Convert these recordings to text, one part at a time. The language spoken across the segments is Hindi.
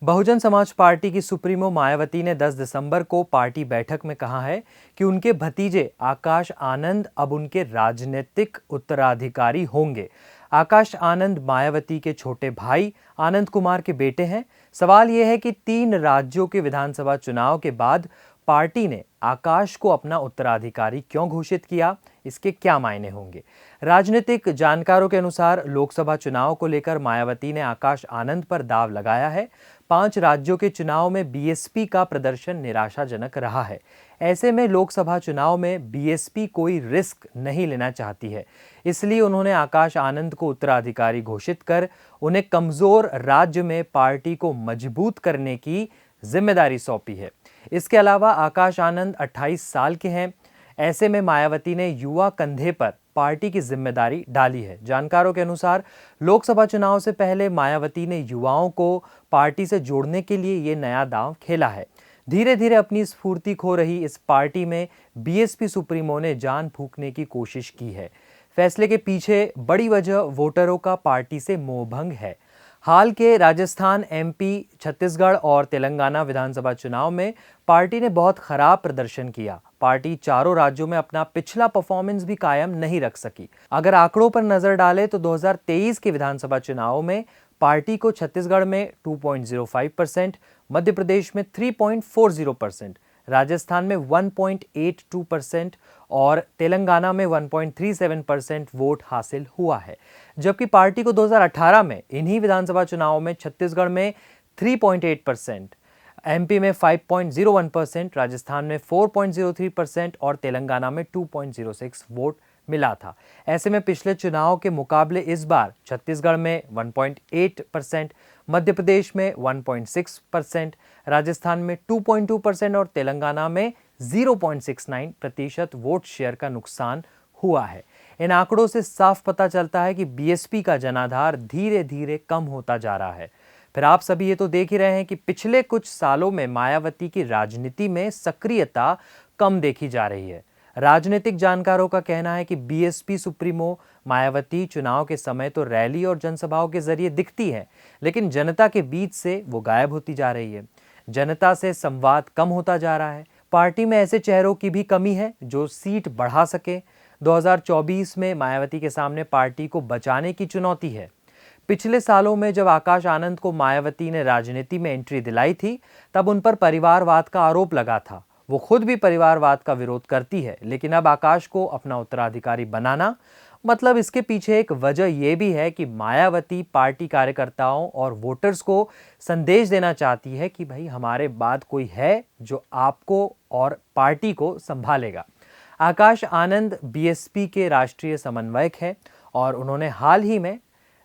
बहुजन समाज पार्टी की सुप्रीमो मायावती ने 10 दिसंबर को पार्टी बैठक में कहा है कि उनके भतीजे आकाश आनंद अब उनके राजनीतिक उत्तराधिकारी होंगे। आकाश आनंद मायावती के छोटे भाई आनंद कुमार के बेटे हैं। सवाल यह है कि 3 राज्यों के विधानसभा चुनाव के बाद पार्टी ने आकाश को अपना उत्तराधिकारी क्यों घोषित किया, इसके क्या मायने होंगे। राजनीतिक जानकारों के अनुसार लोकसभा चुनाव को लेकर मायावती ने आकाश आनंद पर दाव लगाया है। 5 राज्यों के चुनाव में बीएसपी का प्रदर्शन निराशाजनक रहा है। ऐसे में लोकसभा चुनाव में बीएसपी कोई रिस्क नहीं लेना चाहती है, इसलिए उन्होंने आकाश आनंद को उत्तराधिकारी घोषित कर उन्हें कमजोर राज्य में पार्टी को मजबूत करने की जिम्मेदारी सौंपी है। इसके अलावा आकाश आनंद 28 साल के हैं। ऐसे में मायावती ने युवा कंधे पर पार्टी की जिम्मेदारी डाली है। जानकारों के अनुसार लोकसभा चुनाव से पहले मायावती ने युवाओं को पार्टी से जोड़ने के लिए ये नया दांव खेला है। धीरे धीरे अपनी स्फूर्ति खो रही इस पार्टी में बीएसपी सुप्रीमो ने जान फूंकने की कोशिश की है। फैसले के पीछे बड़ी वजह वोटरों का पार्टी से मोहभंग है। हाल के राजस्थान, एमपी, छत्तीसगढ़ और तेलंगाना विधानसभा चुनाव में पार्टी ने बहुत खराब प्रदर्शन किया। पार्टी चारों राज्यों में अपना पिछला परफॉर्मेंस भी कायम नहीं रख सकी। अगर आंकड़ों पर नजर डालें तो 2023 के विधानसभा चुनाव में पार्टी को छत्तीसगढ़ में 2.05%, मध्य प्रदेश में 3.40%, राजस्थान में 1.82% और तेलंगाना में 1.37% वोट हासिल हुआ है। जबकि पार्टी को 2018 में इन्हीं विधानसभा चुनावों में छत्तीसगढ़ में 3.8%, एमपी में 5.01%, राजस्थान में 4.03% और तेलंगाना में 2.06 वोट मिला था। ऐसे में पिछले चुनाव के मुकाबले इस बार छत्तीसगढ़ में 1.8%, मध्य प्रदेश में 1.6%, राजस्थान में 2.2% और तेलंगाना में 0.69% वोट शेयर का नुकसान हुआ है। इन आंकड़ों से साफ पता चलता है कि बीएसपी का जनाधार धीरे धीरे कम होता जा रहा है। फिर आप सभी ये तो देख ही रहे हैं कि पिछले कुछ सालों में मायावती की राजनीति में सक्रियता कम देखी जा रही है। राजनीतिक जानकारों का कहना है कि बीएसपी सुप्रीमो मायावती चुनाव के समय तो रैली और जनसभाओं के जरिए दिखती है, लेकिन जनता के बीच से वो गायब होती जा रही है। जनता से संवाद कम होता जा रहा है। पार्टी में ऐसे चेहरों की भी कमी है जो सीट बढ़ा सके। 2024 में मायावती के सामने पार्टी को बचाने की चुनौती है। पिछले सालों में जब आकाश आनंद को मायावती ने राजनीति में एंट्री दिलाई थी, तब उन पर परिवारवाद का आरोप लगा था। वो खुद भी परिवारवाद का विरोध करती है, लेकिन अब आकाश को अपना उत्तराधिकारी बनाना, मतलब इसके पीछे एक वजह यह भी है कि मायावती पार्टी कार्यकर्ताओं और वोटर्स को संदेश देना चाहती है कि भाई हमारे बाद कोई है जो आपको और पार्टी को संभालेगा। आकाश आनंद बीएसपी के राष्ट्रीय समन्वयक हैं और उन्होंने हाल ही में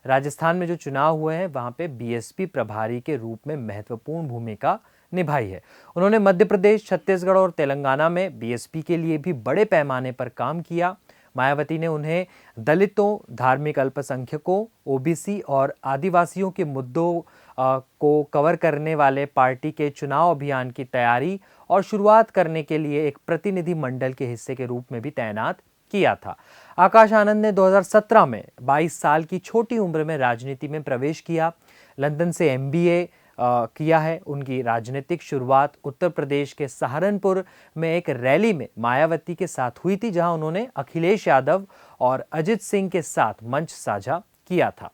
राजस्थान में जो चुनाव हुए हैं वहां पे बीएसपी प्रभारी के रूप में महत्वपूर्ण भूमिका निभाई है। उन्होंने मध्य प्रदेश, छत्तीसगढ़ और तेलंगाना में बीएसपी के लिए भी बड़े पैमाने पर काम किया। मायावती ने उन्हें दलितों, धार्मिक अल्पसंख्यकों, ओबीसी और आदिवासियों के मुद्दों को कवर करने वाले पार्टी के चुनाव अभियान की तैयारी और शुरुआत करने के लिए एक प्रतिनिधि मंडल के हिस्से के रूप में भी तैनात किया था। आकाश आनंद ने 2017 में 22 साल की छोटी उम्र में राजनीति में प्रवेश किया। लंदन से एमबीए किया है। उनकी राजनीतिक शुरुआत उत्तर प्रदेश के सहारनपुर में एक रैली में मायावती के साथ हुई थी, जहां उन्होंने अखिलेश यादव और अजित सिंह के साथ मंच साझा किया था।